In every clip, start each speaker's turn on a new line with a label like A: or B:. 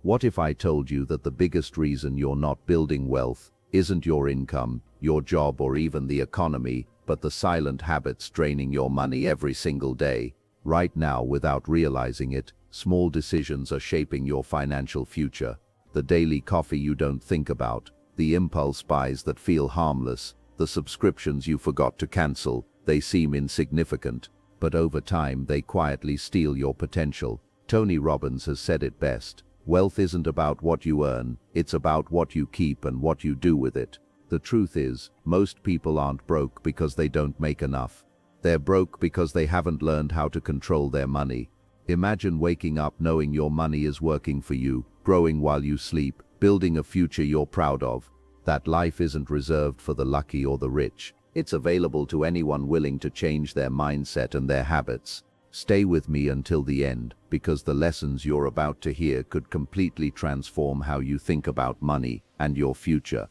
A: What if I told you that the biggest reason you're not building wealth isn't your income, your job, or even the economy, but the silent habits draining your money every single day? Right now, without realizing it, small decisions are shaping your financial future. The daily coffee you don't think about, the impulse buys that feel harmless, the subscriptions you forgot to cancel. They seem insignificant, but over time they quietly steal your potential. Tony Robbins has said it best: wealth isn't about what you earn, it's about what you keep and what you do with it. The truth is, most people aren't broke because they don't make enough. They're broke because they haven't learned how to control their money. Imagine waking up knowing your money is working for you, growing while you sleep, building a future you're proud of. That life isn't reserved for the lucky or the rich. It's available to anyone willing to change their mindset and their habits. Stay with me until the end, because the lessons you're about to hear could completely transform how you think about money and your future.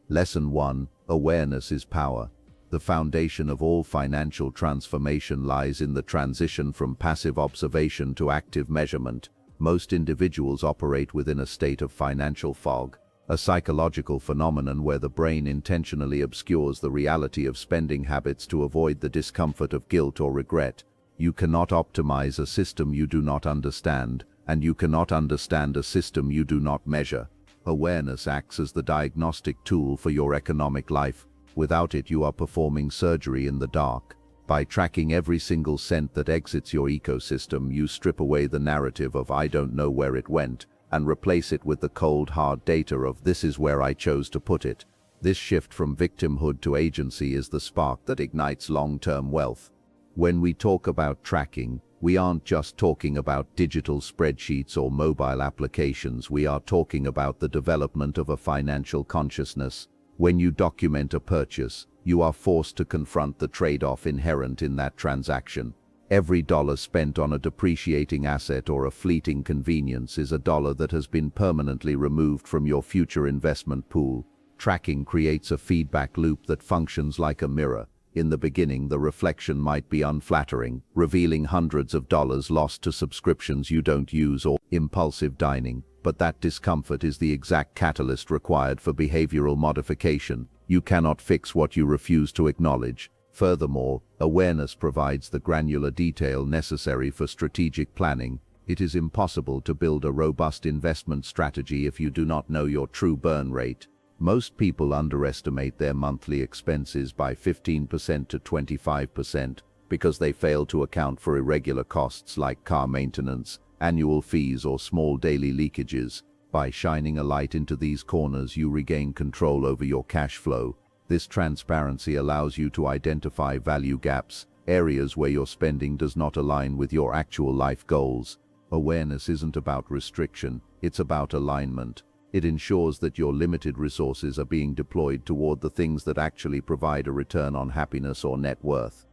A: Lesson 1: Awareness is power. The foundation of all financial transformation lies in the transition from passive observation to active measurement. Most individuals operate within a state of financial fog, a psychological phenomenon where the brain intentionally obscures the reality of spending habits to avoid the discomfort of guilt or regret. You cannot optimize a system you do not understand, and you cannot understand a system you do not measure. Awareness acts as the diagnostic tool for your economic life. Without it, you are performing surgery in the dark. By tracking every single cent that exits your ecosystem, you strip away the narrative of "I don't know where it went" and replace it with the cold, hard data of "this is where I chose to put it." This shift from victimhood to agency is the spark that ignites long-term wealth. When we talk about tracking, we aren't just talking about digital spreadsheets or mobile applications. We are talking about the development of a financial consciousness. When you document a purchase, you are forced to confront the trade-off inherent in that transaction. Every dollar spent on a depreciating asset or a fleeting convenience is a dollar that has been permanently removed from your future investment pool. Tracking creates a feedback loop that functions like a mirror. In the beginning, the reflection might be unflattering, revealing hundreds of dollars lost to subscriptions you don't use or impulsive dining. But that discomfort is the exact catalyst required for behavioral modification. You cannot fix what you refuse to acknowledge. Furthermore, awareness provides the granular detail necessary for strategic planning. It is impossible to build a robust investment strategy if you do not know your true burn rate. Most people underestimate their monthly expenses by 15% to 25% because they fail to account for irregular costs like car maintenance, annual fees, or small daily leakages. By shining a light into these corners, you regain control over your cash flow. This transparency allows you to identify value gaps, areas where your spending does not align with your actual life goals. Awareness isn't about restriction, it's about alignment. It ensures that your limited resources are being deployed toward the things that actually provide a return on happiness or net worth.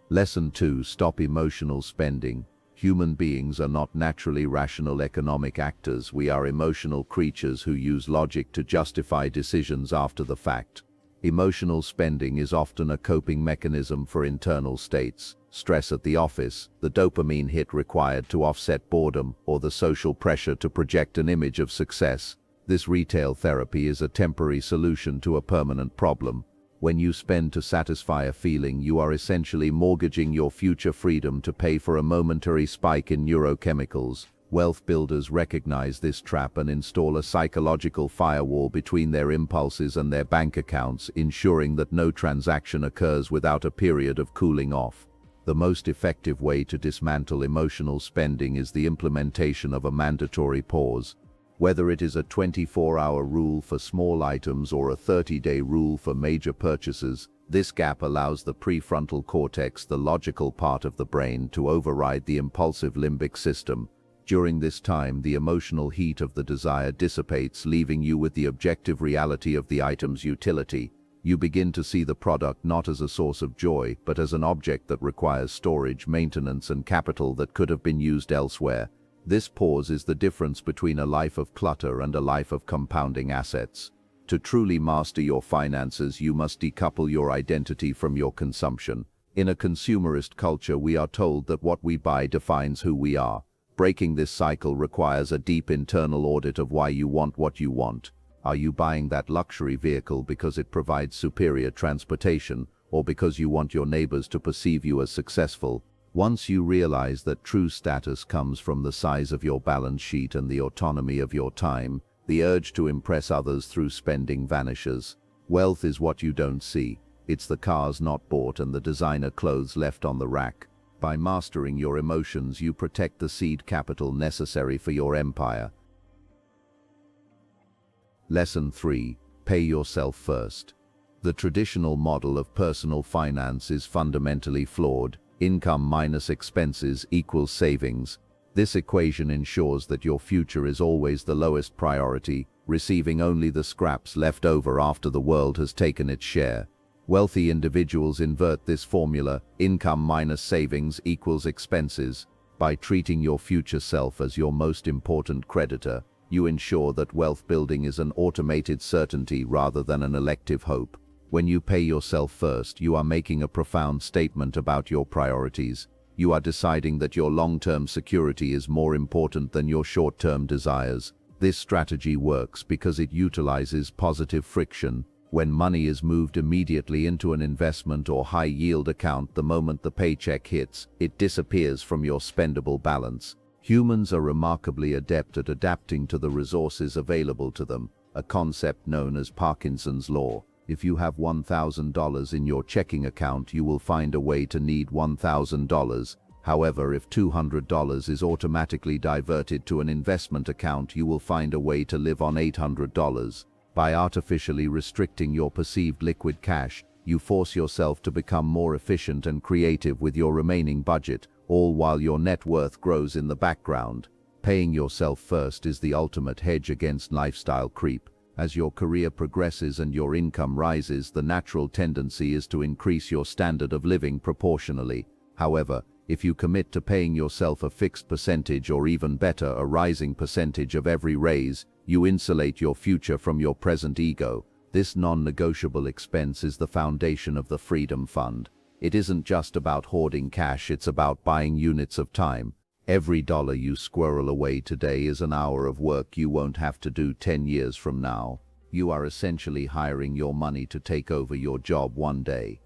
A: Lesson 2: Stop emotional spending. Human beings are not naturally rational economic actors. We are emotional creatures who use logic to justify decisions after the fact. Emotional spending is often a coping mechanism for internal states: stress at the office, the dopamine hit required to offset boredom, or the social pressure to project an image of success. This retail therapy is a temporary solution to a permanent problem. When you spend to satisfy a feeling, you are essentially mortgaging your future freedom to pay for a momentary spike in neurochemicals. Wealth builders recognize this trap and install a psychological firewall between their impulses and their bank accounts, ensuring that no transaction occurs without a period of cooling off. The most effective way to dismantle emotional spending is the implementation of a mandatory pause. Whether it is a 24-hour rule for small items or a 30-day rule for major purchases, this gap allows the prefrontal cortex, the logical part of the brain, to override the impulsive limbic system. During this time, the emotional heat of the desire dissipates, leaving you with the objective reality of the item's utility. You begin to see the product not as a source of joy, but as an object that requires storage, maintenance, and capital that could have been used elsewhere. This pause is the difference between a life of clutter and a life of compounding assets. To truly master your finances, you must decouple your identity from your consumption. In a consumerist culture, we are told that what we buy defines who we are. Breaking this cycle requires a deep internal audit of why you want what you want. Are you buying that luxury vehicle because it provides superior transportation, or because you want your neighbors to perceive you as successful? Once you realize that true status comes from the size of your balance sheet and the autonomy of your time, the urge to impress others through spending vanishes. Wealth is what you don't see. It's the cars not bought and the designer clothes left on the rack. By mastering your emotions, you protect the seed capital necessary for your empire. Lesson 3. Pay yourself first. The traditional model of personal finance is fundamentally flawed. Income minus expenses equals savings. This equation ensures that your future is always the lowest priority, receiving only the scraps left over after the world has taken its share. Wealthy individuals invert this formula, income minus savings equals expenses. By treating your future self as your most important creditor, you ensure that wealth building is an automated certainty rather than an elective hope. When you pay yourself first, you are making a profound statement about your priorities. You are deciding that your long-term security is more important than your short-term desires. This strategy works because it utilizes positive friction. When money is moved immediately into an investment or high-yield account the moment the paycheck hits, it disappears from your spendable balance. Humans are remarkably adept at adapting to the resources available to them, a concept known as Parkinson's Law. If you have $1,000 in your checking account, you will find a way to need $1,000. However, if $200 is automatically diverted to an investment account, you will find a way to live on $800. By artificially restricting your perceived liquid cash, you force yourself to become more efficient and creative with your remaining budget, all while your net worth grows in the background. Paying yourself first is the ultimate hedge against lifestyle creep. As your career progresses and your income rises, the natural tendency is to increase your standard of living proportionally. However, if you commit to paying yourself a fixed percentage, or even better, a rising percentage of every raise, you insulate your future from your present ego. This non-negotiable expense is the foundation of the Freedom Fund. It isn't just about hoarding cash, it's about buying units of time. Every dollar you squirrel away today is an hour of work you won't have to do 10 years from now. You are essentially hiring your money to take over your job one day.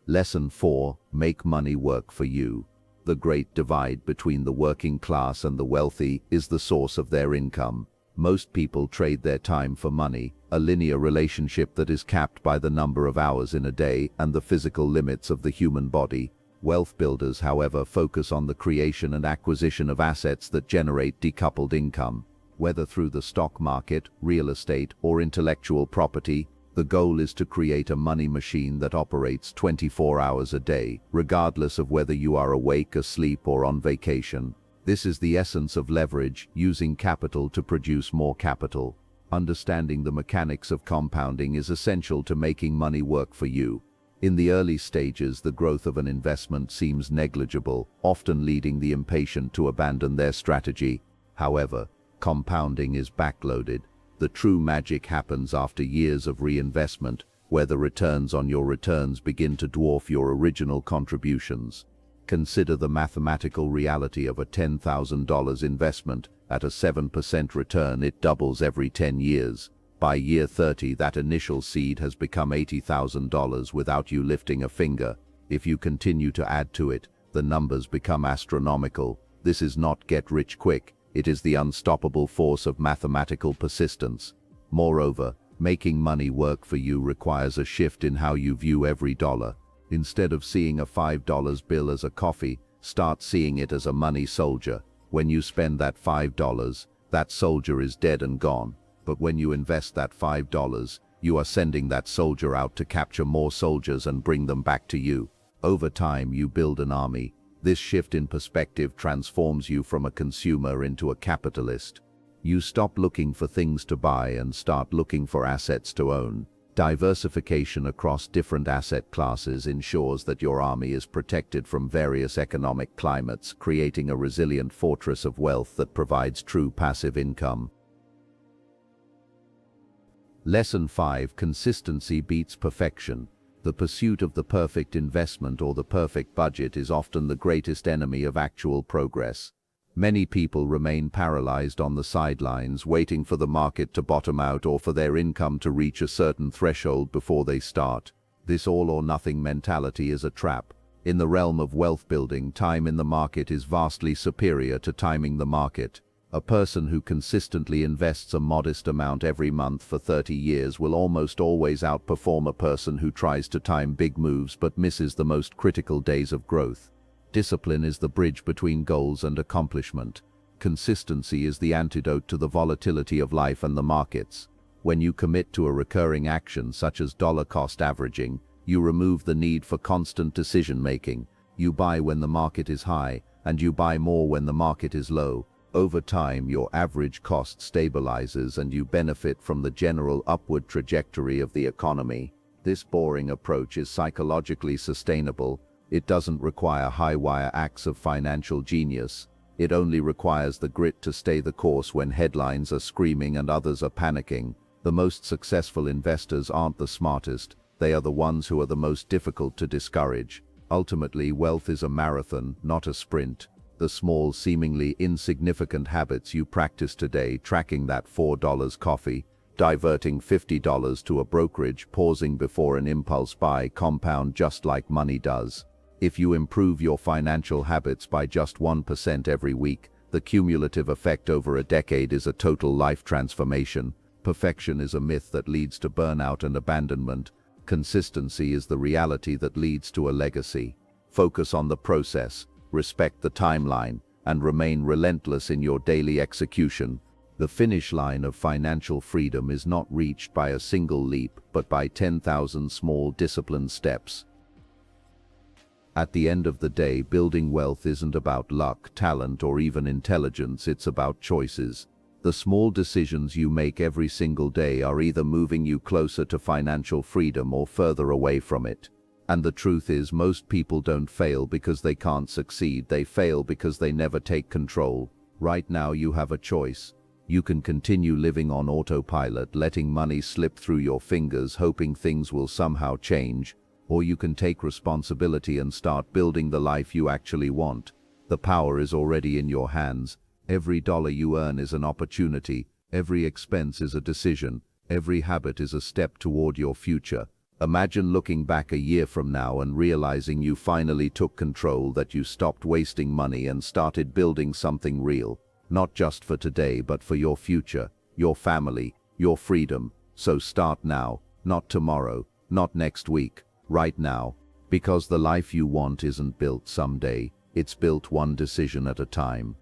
A: Lesson 4. Make money work for you. The great divide between the working class and the wealthy is the source of their income. Most people trade their time for money, a linear relationship that is capped by the number of hours in a day and the physical limits of the human body. Wealth builders, however, focus on the creation and acquisition of assets that generate decoupled income. Whether through the stock market, real estate, or intellectual property, the goal is to create a money machine that operates 24 hours a day, regardless of whether you are awake, asleep, or on vacation. This is the essence of leverage, using capital to produce more capital. Understanding the mechanics of compounding is essential to making money work for you. In the early stages, the growth of an investment seems negligible, often leading the impatient to abandon their strategy. However, compounding is backloaded. The true magic happens after years of reinvestment, where the returns on your returns begin to dwarf your original contributions. Consider the mathematical reality of a $10,000 investment. At a 7% return, it doubles every 10 years. By year 30, that initial seed has become $80,000 without you lifting a finger. If you continue to add to it, the numbers become astronomical. This is not get rich quick. It is the unstoppable force of mathematical persistence. Moreover, making money work for you requires a shift in how you view every dollar. Instead of seeing a $5 bill as a coffee, start seeing it as a money soldier. When you spend that $5, that soldier is dead and gone. But when you invest that $5, you are sending that soldier out to capture more soldiers and bring them back to you. Over time, you build an army. This shift in perspective transforms you from a consumer into a capitalist. You stop looking for things to buy and start looking for assets to own. Diversification across different asset classes ensures that your army is protected from various economic climates, creating a resilient fortress of wealth that provides true passive income. Lesson 5. Consistency beats perfection. The pursuit of the perfect investment or the perfect budget is often the greatest enemy of actual progress. Many people remain paralyzed on the sidelines, waiting for the market to bottom out or for their income to reach a certain threshold before they start. This all-or-nothing mentality is a trap. In the realm of wealth building, time in the market is vastly superior to timing the market. A person who consistently invests a modest amount every month for 30 years will almost always outperform a person who tries to time big moves but misses the most critical days of growth. Discipline is the bridge between goals and accomplishment. Consistency is the antidote to the volatility of life and the markets. When you commit to a recurring action such as dollar-cost averaging, you remove the need for constant decision-making. You buy when the market is high, and you buy more when the market is low. Over time, your average cost stabilizes and you benefit from the general upward trajectory of the economy. This boring approach is psychologically sustainable. It doesn't require high-wire acts of financial genius. It only requires the grit to stay the course when headlines are screaming and others are panicking. The most successful investors aren't the smartest. They are the ones who are the most difficult to discourage. Ultimately, wealth is a marathon, not a sprint. The small, seemingly insignificant habits you practice today, tracking that $4 coffee, diverting $50 to a brokerage, pausing before an impulse buy, compound just like money does. If you improve your financial habits by just 1% every week, the cumulative effect over a decade is a total life transformation. Perfection is a myth that leads to burnout and abandonment. Consistency is the reality that leads to a legacy. Focus on the process, respect the timeline, and remain relentless in your daily execution. The finish line of financial freedom is not reached by a single leap, but by 10,000 small disciplined steps. At the end of the day, building wealth isn't about luck, talent, or even intelligence. It's about choices. The small decisions you make every single day are either moving you closer to financial freedom or further away from it. And the truth is, most people don't fail because they can't succeed. They fail because they never take control. Right now you have a choice. You can continue living on autopilot, letting money slip through your fingers, hoping things will somehow change, or you can take responsibility and start building the life you actually want. The power is already in your hands. Every dollar you earn is an opportunity. Every expense is a decision. Every habit is a step toward your future. Imagine looking back a year from now and realizing you finally took control, that you stopped wasting money and started building something real. Not just for today, but for your future, your family, your freedom. So start now, not tomorrow, not next week, right now. Because the life you want isn't built someday, it's built one decision at a time.